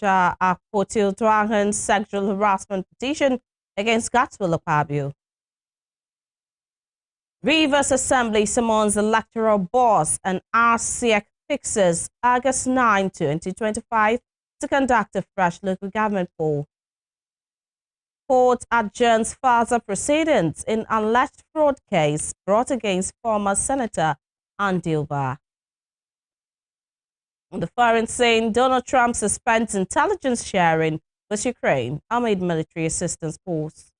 Natasha Akpoti-Uduaghan's sexual harassment petition against Godswill Akpabio. Rivers Assembly summons electoral boss and Rsiec fixes August 9, 2025 to conduct a fresh local government poll. Court adjourns further proceedings in alleged fraud case brought against former Senator Andilba. On the foreign scene, Donald Trump suspends intelligence sharing with Ukraine amid military assistance pause.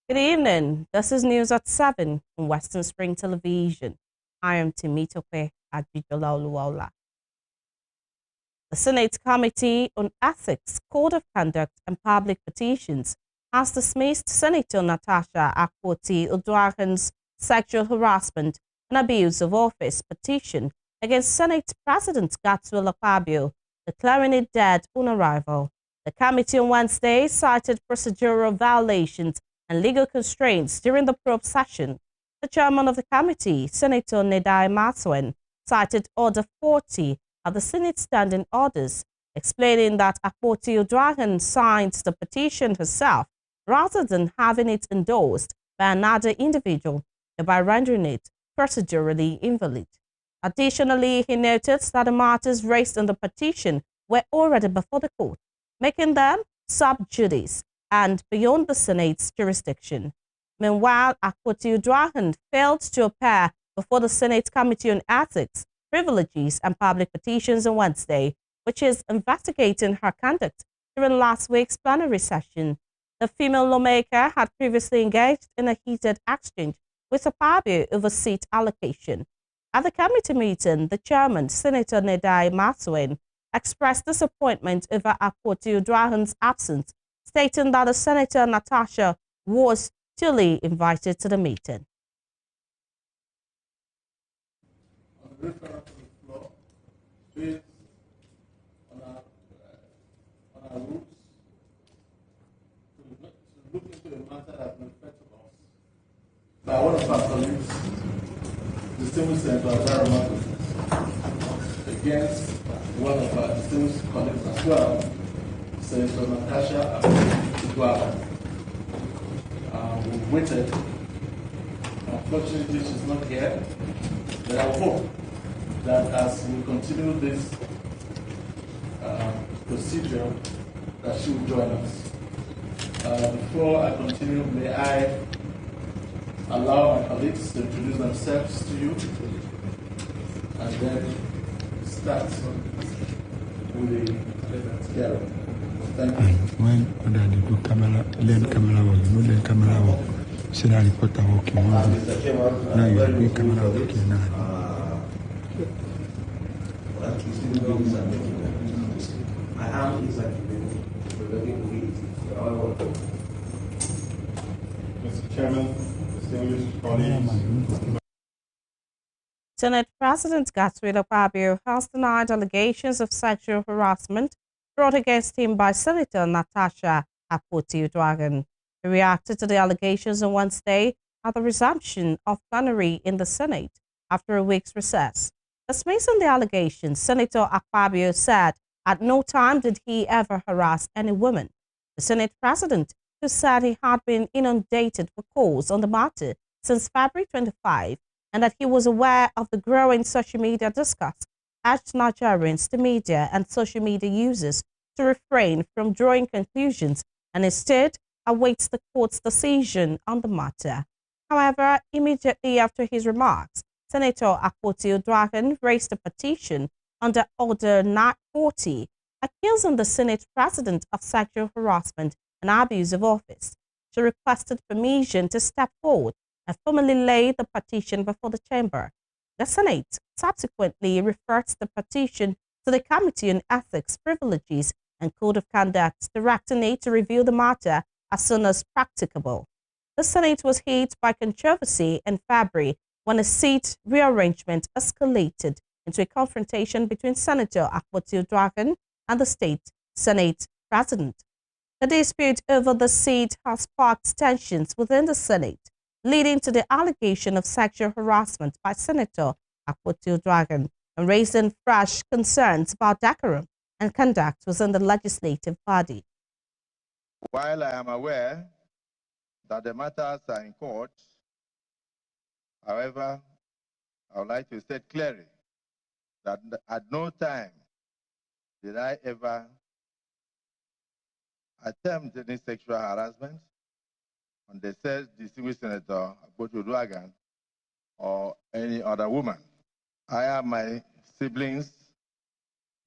Good evening. This is news at 7 on Western Spring Television. I am Timitope Adjijolaoluwaola. The Senate Committee on Ethics, Code of Conduct and Public Petitions has dismissed Senator Natasha Akpoti-Uduaghan's sexual harassment and abuse of office petition against Senate President Godswill Akpabio, declaring it dead on arrival. The committee on Wednesday cited procedural violations and legal constraints during the probe session. The chairman of the committee, Senator Nedai Matwen, cited Order 40 of the Senate Standing Orders, explaining that Akpoti-Uduaghan signed the petition herself rather than having it endorsed by another individual, thereby rendering it procedurally invalid. Additionally, he noted that the matters raised in the petition were already before the court, making them sub judice and beyond the Senate's jurisdiction. Meanwhile, Akpoti-Uduaghan failed to appear before the Senate Committee on Ethics, Privileges and Public Petitions on Wednesday, which is investigating her conduct during last week's plenary session. The female lawmaker had previously engaged in a heated exchange with Akpabio over seat allocation. At the committee meeting, the chairman, Senator Nedai Matwen, expressed disappointment over Akpoti-Uduaghan's absence, stating that the Senator Natasha was duly invited to the meeting. Refer to the floor, based on our rules, to look into a matter that will affect us by one of our colleagues, distinguished Senator Darama, against one of our distinguished colleagues as well, Senator Natasha Akpoti-Uduaghan. We waited. Unfortunately, she's not here, but I hope that as we continue this procedure, that she will join us. Before I continue, may I allow my colleagues to introduce themselves to you and then start with the hearing. Thank you. When the good camera, lens camera, no lens camera, should I report a walking? Now you have good camera working now. Mr. Chairman, distinguished colleagues. Senate President Godswill Akpabio has denied allegations of sexual harassment brought against him by Senator Natasha Akpoti-Uduaghan. He reacted to the allegations on Wednesday at the resumption of plenary in the Senate after a week's recess. Dismissing the allegations, Senator Akpabio said at no time did he ever harass any woman. The Senate President, who said he had been inundated with calls on the matter since February 25 and that he was aware of the growing social media discourse, urged Nigerians, the media and social media users to refrain from drawing conclusions and instead awaits the court's decision on the matter. However, immediately after his remarks, Senator Akpoti-Uduaghan raised a petition under Order 940, accusing the Senate President of sexual harassment and abuse of office. She requested permission to step forward and formally lay the petition before the chamber. The Senate subsequently referred the petition to the Committee on Ethics, Privileges and Code of Conduct, directing it to review the matter as soon as practicable. The Senate was hit by controversy in February when a seat rearrangement escalated into a confrontation between Senator Akpoti-Uduaghan and the state Senate President. The dispute over the seat has sparked tensions within the Senate, leading to the allegation of sexual harassment by Senator Akpoti-Uduaghan. and raising fresh concerns about decorum and conduct within the legislative body. While I am aware that the matters are in court, however, I would like to state clearly that at no time did I ever attempt any sexual harassment on the said distinguished Senator Akpotiuduaghan Dragon or any other woman. I and my siblings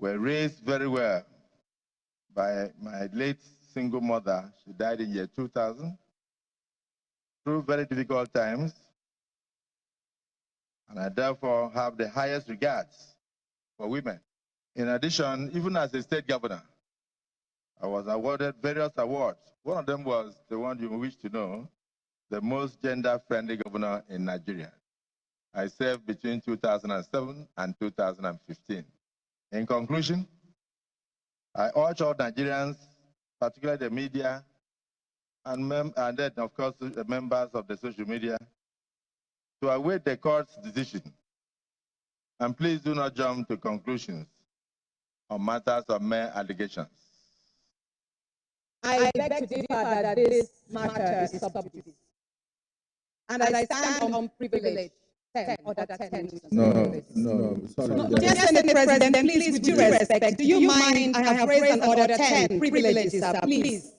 were raised very well by my late single mother. She died in year 2000 through very difficult times, and I therefore have the highest regards for women. In addition, even as a state governor, I was awarded various awards. One of them was the one you wish to know, the most gender-friendly governor in Nigeria. I served between 2007 and 2015. In conclusion, I urge all Nigerians, particularly the media, and then, of course, the members of the social media, to await the court's decision. And please do not jump to conclusions on matters of mere allegations. I beg to differ that this matter is sub judice. And I stand on privilege. 10 other 10 minutes. No, sorry. Dear Senate President, please, with due respect, do you mind I have raised an order 10 privileges, sir, please?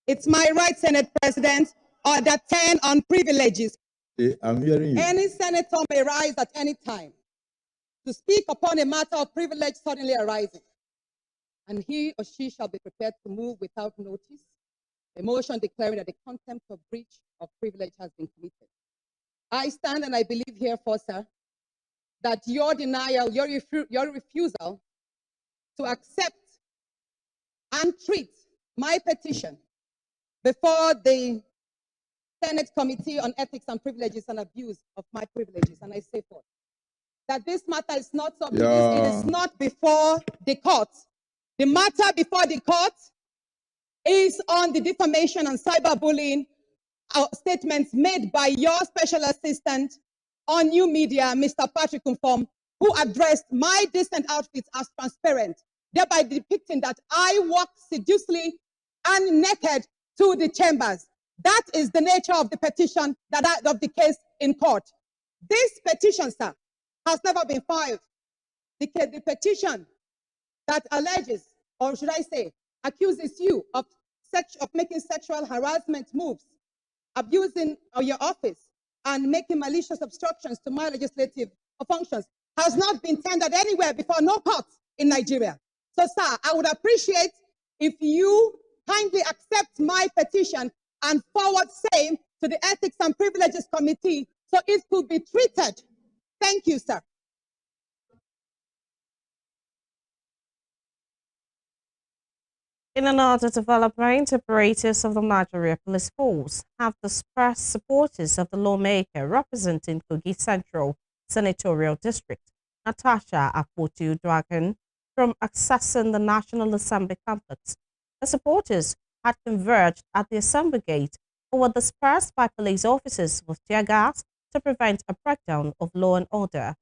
It's my right, Senate President, order 10 on privileges. I'm hearing you. Any senator may rise at any time to speak upon a matter of privilege suddenly arising, and he or she shall be prepared to move without notice a motion declaring that the contempt of breach of privilege has been committed. I stand and I believe herefore, sir, that your denial, your refusal to accept and treat my petition before the Senate Committee on Ethics and Privileges and Abuse of my privileges, and I say forth, that this matter is not sub judice, it is not before the court. The matter before the court is on the defamation and cyberbullying statements made by your special assistant on new media, Mr. Patrick Umfom, who addressed my decent outfits as transparent, thereby depicting that I walk sedulously and naked to the chambers. That is the nature of the petition, of the case in court. This petition, sir, has never been filed. The petition that alleges, or should I say, accuses you of making sexual harassment moves, abusing your office, and making malicious obstructions to my legislative functions has not been tendered anywhere before, no court in Nigeria. So, sir, I would appreciate if you kindly accept my petition and forward same to the Ethics and Privileges Committee so it could be treated. Thank you, sir. In another development, operators of the Nigeria Police Force have dispersed supporters of the lawmaker representing Kogi Central Senatorial District, Natasha Akpotiuduaghan Dragon, from accessing the National Assembly complex. The supporters had converged at the Assembly gate but were dispersed by police officers with tear gas to prevent a breakdown of law and order.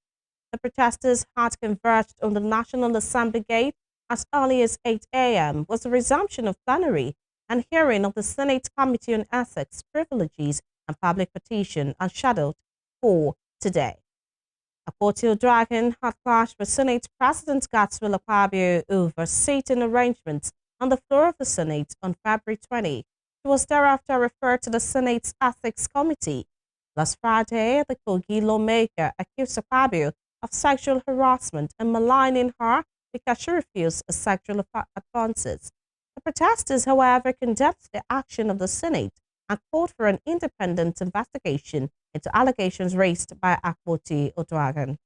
The protesters had converged on the National Assembly gate as early as 8 a.m. was the resumption of plenary and hearing of the Senate Committee on Ethics, Privileges and Public Petition are scheduled for today. Akpotiuduaghan Dragon had clashed with Senate President Godswill Akpabio over seating arrangements on the floor of the Senate on February 20. She was thereafter referred to the Senate's Ethics Committee. Last Friday, the Kogi lawmaker accused Akpabio of sexual harassment and maligning her because she refused sexual advances. The protesters, however, condemned the action of the Senate and called for an independent investigation into allegations raised by Akpotiuduaghan Dragon.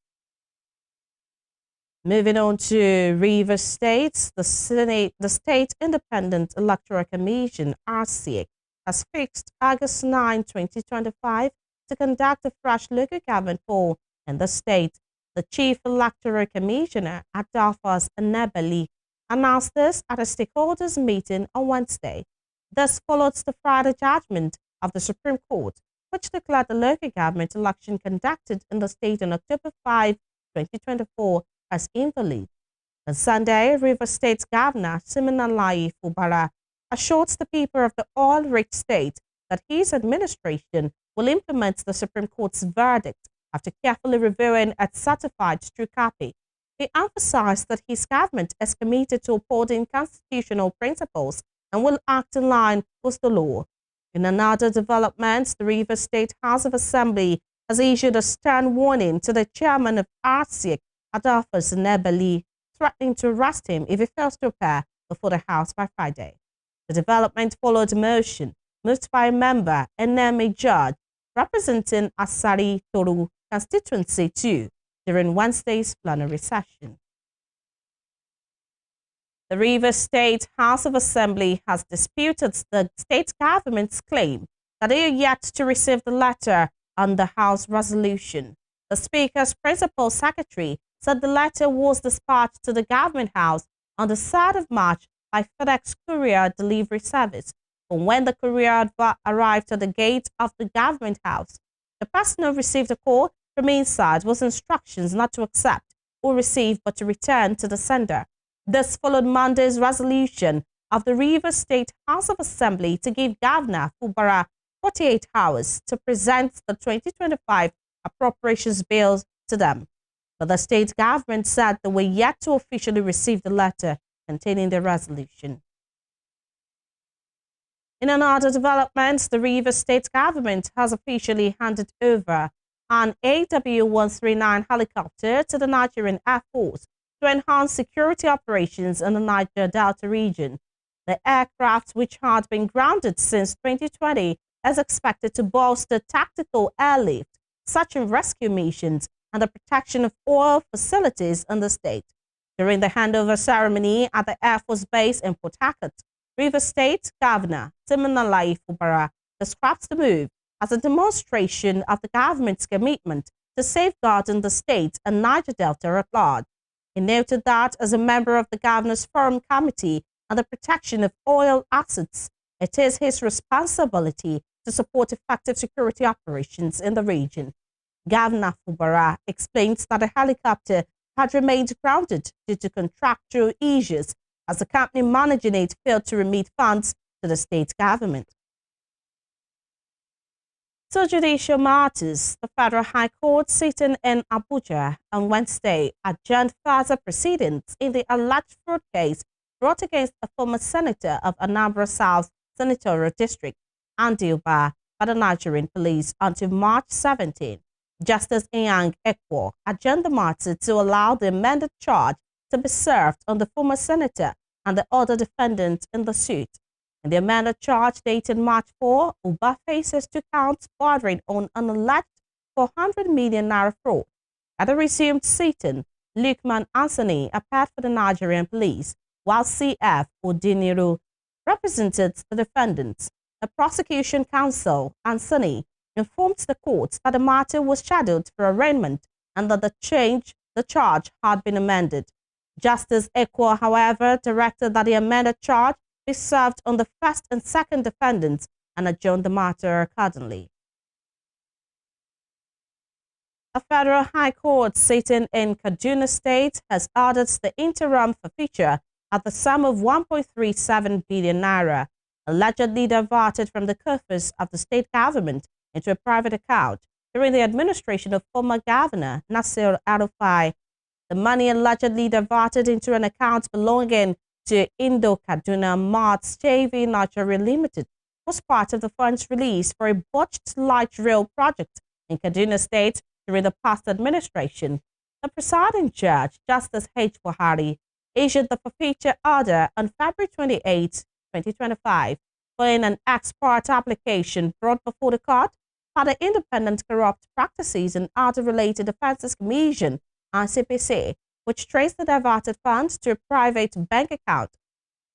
Moving on to Rivers State, the State Independent Electoral Commission, Rsiec, has fixed August 9, 2025 to conduct a fresh local government poll in the state. The Chief Electoral Commissioner, Adolphus Anebeli, announced this at a stakeholders meeting on Wednesday. This follows the Friday judgment of the Supreme Court, which declared the local government election conducted in the state on October 5, 2024 as invalid. On Sunday, Rivers State Governor Siminalayi Fubara assured the people of the oil-rich state that his administration will implement the Supreme Court's verdict after carefully reviewing its certified true copy. He emphasized that his government is committed to upholding constitutional principles and will act in line with the law. In another development, the Rivers State House of Assembly has issued a stern warning to the chairman of Rsiec Adolphus Nebeli, threatening to arrest him if he fails to appear before the House by Friday. The development followed a motion moved by a member, Eneme Judge, representing Asari Toru Constituency 2 during Wednesday's plenary session. The Rivers State House of Assembly has disputed the state government's claim that they are yet to receive the letter on the House resolution. The Speaker's principal secretary said the letter was dispatched to the Government House on the 3rd of March by FedEx Courier Delivery Service. But when the courier arrived at the gate of the Government House, the person who received a call from inside was instructions not to accept or receive but to return to the sender. This followed Monday's resolution of the Rivers State House of Assembly to give Governor Fubara 48 hours to present the 2025 appropriations bills to them. But the state government said they were yet to officially receive the letter containing the resolution. In another development, the Rivers State government has officially handed over an AW-139 helicopter to the Nigerian Air Force to enhance security operations in the Niger Delta region. The aircraft, which had been grounded since 2020, is expected to bolster tactical airlift, search and rescue missions, and the protection of oil facilities in the state. During the handover ceremony at the Air Force Base in Port Harcourt, Rivers State Governor Siminalayi Fubara describes the move as a demonstration of the government's commitment to safeguarding the state and Niger Delta at large. He noted that as a member of the Governor's Forum Committee on the Protection of Oil Assets, it is his responsibility to support effective security operations in the region. Governor Fubara explains that the helicopter had remained grounded due to contractual issues as the company managing it failed to remit funds to the state government. To judicial matters, the Federal High Court sitting in Abuja on Wednesday adjourned further proceedings in the alleged fraud case brought against a former senator of Anambra South Senatorial District, Andy Uba, by the Nigerian police until March 17. Justice Inyang Ekwo adjourned the matter to allow the amended charge to be served on the former senator and the other defendants in the suit. In the amended charge dated March 4, Uba faces 2 counts bordering on an alleged 400 million naira fraud. At the resumed sitting, Lukman Anthony appeared for the Nigerian police, while CF Odiniru represented the defendants. The prosecution counsel, Anthony, informed the court that the matter was scheduled for arraignment and that the charge had been amended. Justice Ekwo, however, directed that the amended charge be served on the first and second defendants and adjourned the matter accordingly. A federal high court sitting in Kaduna State has ordered the interim forfeiture at the sum of 1.37 billion naira, allegedly diverted from the coffers of the state government into a private account during the administration of former Governor Nasir El-Rufai. The money allegedly diverted into an account belonging to Indo-Kaduna Marts JV Nigeria Limited was part of the funds released for a botched light rail project in Kaduna State during the past administration. The presiding judge, Justice H. Buhari, issued the forfeiture order on February 28, 2025, following an ex parte application brought before the court by the Independent Corrupt Practices and Other Related Offences Commission, ICPC, which traced the diverted funds to a private bank account.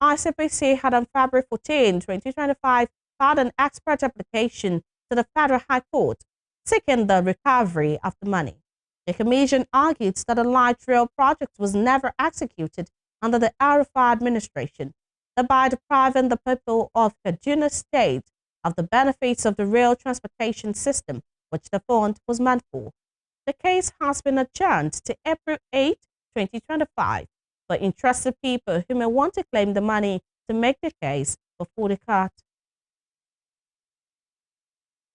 ICPC had on February 14, 2025, filed an expert application to the Federal High Court seeking the recovery of the money. The commission argued that the light rail project was never executed under the El-Rufai administration, thereby depriving the people of Kaduna State of the benefits of the rail transportation system, which the fund was meant for. The case has been adjourned to April 8, 2025, for interested people who may want to claim the money to make the case before the court.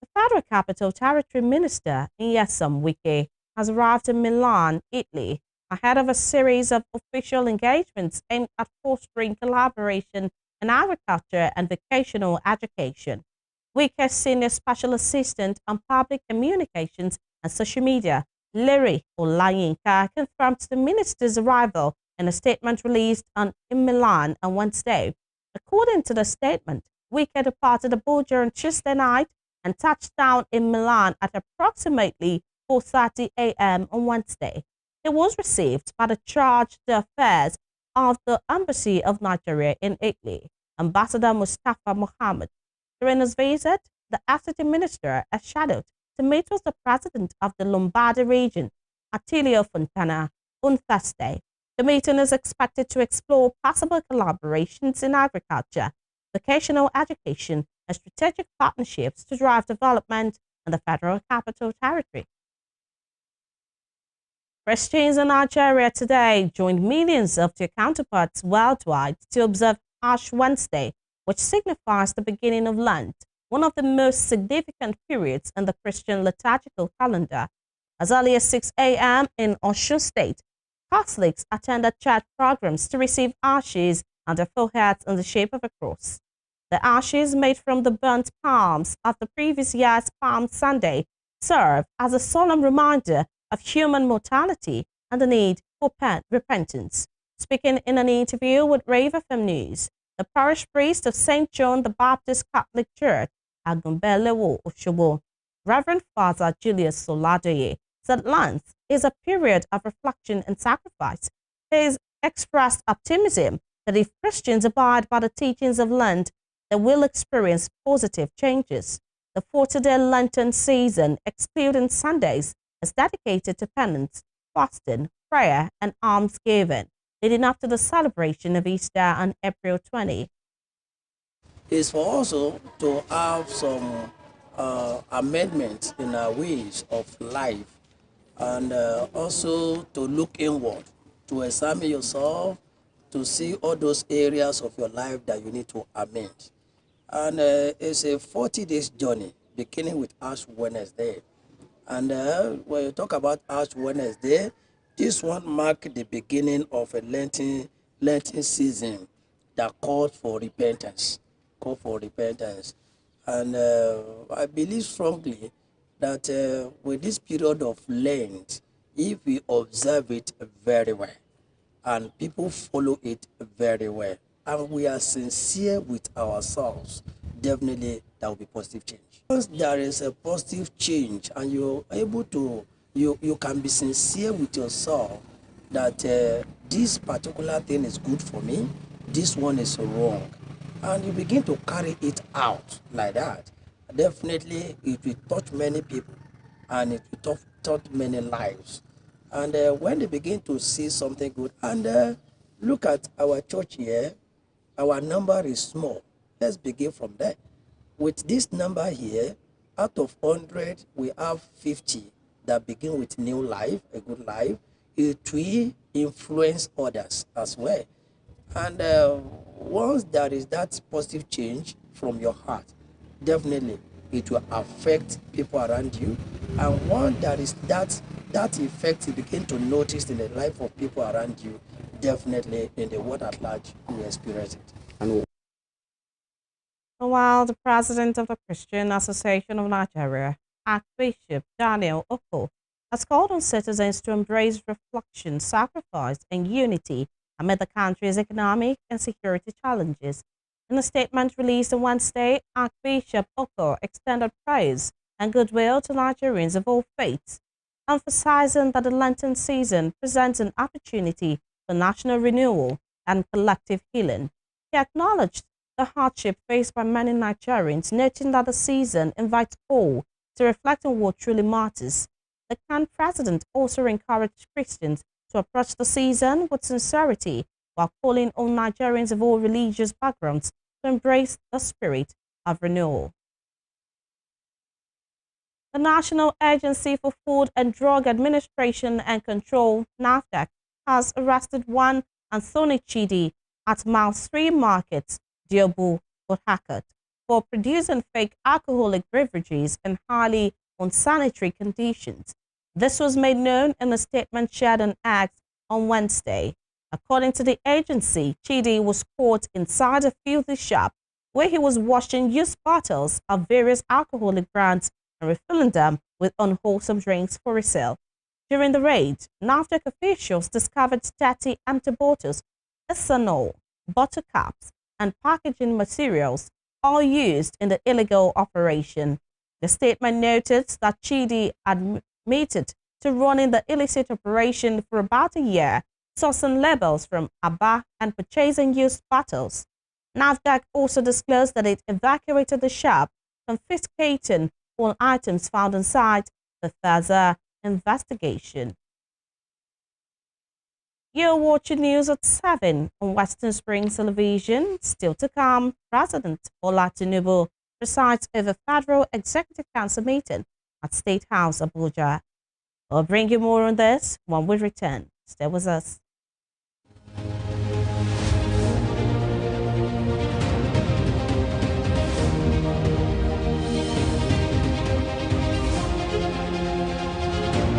The Federal Capital Territory Minister, Nyesom Wike, has arrived in Milan, Italy, ahead of a series of official engagements aimed at fostering collaboration in agriculture and vocational education. Wike's Senior Special Assistant on Public Communications and Social Media, Larry Olayinka, confirmed the minister's arrival in a statement released in Milan on Wednesday. According to the statement, Wike departed Abuja on Tuesday night and touched down in Milan at approximately 4:30 a.m. on Wednesday. He was received by the charge d'affaires of the Embassy of Nigeria in Italy, Ambassador Mustafa Mohammed. During his visit, the FCT minister is scheduled to meet with the president of the Lombardy region, Attilio Fontana, on Thursday. The meeting is expected to explore possible collaborations in agriculture, vocational education, and strategic partnerships to drive development in the Federal Capital Territory. Christians in Nigeria today joined millions of their counterparts worldwide to observe Ash Wednesday, which signifies the beginning of Lent, one of the most significant periods in the Christian liturgical calendar. As early as 6 a.m. in Osun State, Catholics attended church programs to receive ashes on their foreheads in the shape of a cross. The ashes, made from the burnt palms of the previous year's Palm Sunday, serve as a solemn reminder of human mortality and the need for repentance. Speaking in an interview with Rave FM News, the parish priest of St. John the Baptist Catholic Church, Agumbelewo Oshobo, Reverend Father Julius Soladoye, said Lent is a period of reflection and sacrifice. He expressed optimism that if Christians abide by the teachings of Lent, they will experience positive changes. The 40-day Lenten season, excluding Sundays, is dedicated to penance, fasting, prayer, and almsgiving, leading up to the celebration of Easter on April 20. It's for also to have some amendments in our ways of life, and also to look inward, to examine yourself, to see all those areas of your life that you need to amend. And it's a 40 days journey, beginning with Ash Wednesday. And when you talk about Ash Wednesday, this one marked the beginning of a Lenten season that called for repentance. And I believe strongly that with this period of Lent, if we observe it very well, and people follow it very well, and we are sincere with ourselves, definitely there will be positive change. Once there is a positive change and you're able to, you can be sincere with yourself that this particular thing is good for me, this one is wrong, and you begin to carry it out like that, definitely it will touch many people and it will touch many lives. And when they begin to see something good, and look at our church here, our number is small. Let's begin from there. With this number here, out of 100, we have 50 that begin with new life, a good life. It will influence others as well. And once there is that positive change from your heart, definitely it will affect people around you. And once there is that effect, you begin to notice in the life of people around you, definitely in the world at large, you experience it. And while the president of the Christian Association of Nigeria, Archbishop Daniel Oko, has called on citizens to embrace reflection, sacrifice, and unity amid the country's economic and security challenges. In a statement released on Wednesday, Archbishop Oko extended praise and goodwill to Nigerians of all faiths, emphasizing that the Lenten season presents an opportunity for national renewal and collective healing. He acknowledged the hardship faced by many Nigerians, noting that the season invites all to reflect on what truly matters. The CAN president also encouraged Christians to approach the season with sincerity, while calling on Nigerians of all religious backgrounds to embrace the spirit of renewal. The National Agency for Food and Drug Administration and Control, NAFDAC, has arrested one Anthony Chidi at Mile 3 Market, Diobu, Port Harcourt, for producing fake alcoholic beverages in highly unsanitary conditions. This was made known in a statement shared on X on Wednesday. According to the agency, Chidi was caught inside a filthy shop where he was washing used bottles of various alcoholic brands and refilling them with unwholesome drinks for resale. During the raid, NAFDAC officials discovered 30 empty bottles, ethanol, bottle caps, and packaging materials, all used in the illegal operation. The statement noted that Chidi admitted to running the illicit operation for about a year, sourcing labels from Aba and purchasing used bottles. NAFDAC also disclosed that it evacuated the shop, confiscating all items found inside the further investigation. You're watching news at 7 on Western Springs Television. Still to come, President Bola Tinubu presides over Federal Executive Council meeting at State House, Abuja. We'll bring you more on this when we return. Stay with us.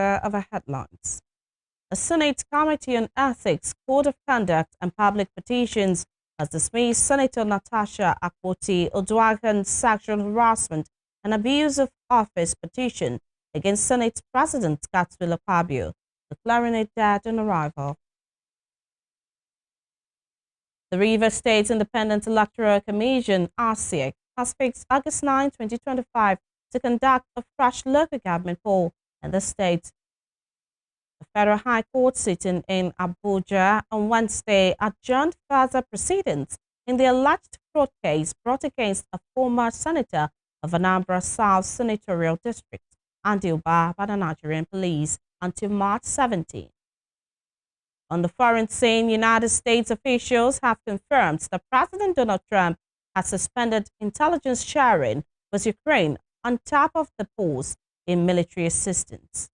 Of our headlines. The Senate Committee on Ethics, Code of Conduct and Public Petitions has dismissed Senator Natasha Akpoti-Oduaghan's sexual harassment and abuse of office petition against Senate President Godswill Akpabio, declaring it dead on arrival. The Rivers State Independent Electoral Commission, Rsiec, has fixed August 9, 2025 to conduct a fresh local government poll in the state. The Federal High Court sitting in Abuja on Wednesday adjourned further proceedings in the alleged fraud case brought against a former senator of Anambra South Senatorial District, Andy Uba, by the Nigerian police until March 17. On the foreign scene, United States officials have confirmed that President Donald Trump has suspended intelligence sharing with Ukraine on top of the pause in military assistance.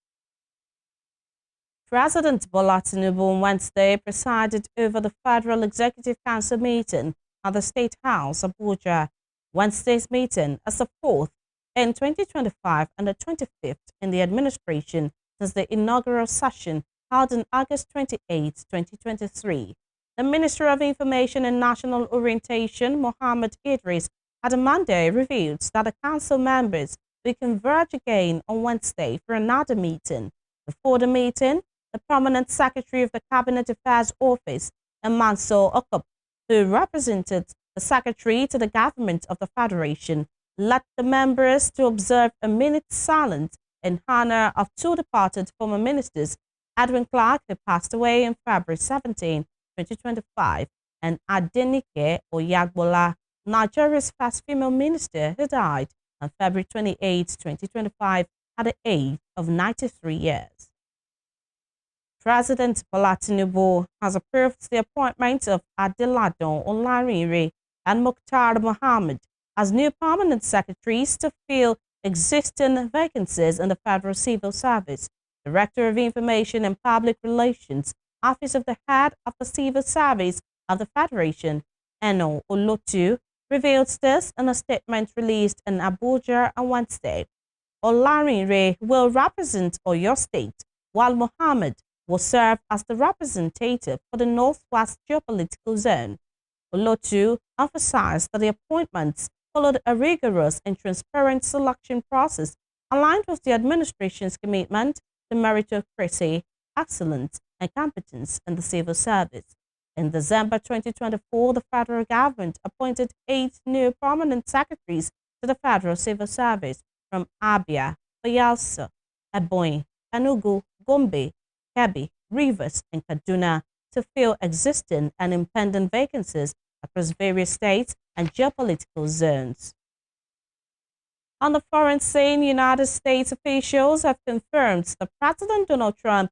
President Bola Tinubu on Wednesday presided over the Federal Executive Council meeting at the State House, Abuja. Wednesday's meeting is the fourth in 2025 and the 25th in the administration since the inaugural session held on August 28, 2023. The Minister of Information and National Orientation, Mohammed Idris, had on Monday revealed that the council members will converge again on Wednesday for another meeting. Before the meeting, the prominent Secretary of the Cabinet Affairs Office, Mansour Okop, who represented the Secretary to the government of the Federation, led the members to observe a minute's silence in honor of two departed former ministers, Edwin Clark, who passed away on February 17, 2025, and Adenike Oyagbola, Nigeria's first female minister, who died on February 28, 2025, at the age of 93 years. President Bola Tinubu has approved the appointment of Adeladun Olarinre and Mukhtar Mohammed as new permanent secretaries to fill existing vacancies in the Federal Civil Service. Director of Information and Public Relations, Office of the Head of the Civil Service of the Federation, Eno Olotu, revealed this in a statement released in Abuja on Wednesday. Olarinre will represent Oyo State, while Mohammed will serve as the representative for the Northwest Geopolitical Zone. Olotu emphasized that the appointments followed a rigorous and transparent selection process aligned with the administration's commitment to meritocracy, excellence, and competence in the civil service. In December 2024, the federal government appointed 8 new permanent secretaries to the Federal Civil Service from Abia, Bayelsa, Ebonyi, Enugu, Gombe, Kebbi, Rivers, and Kaduna to fill existing and impending vacancies across various states and geopolitical zones. On the foreign scene, United States officials have confirmed that President Donald Trump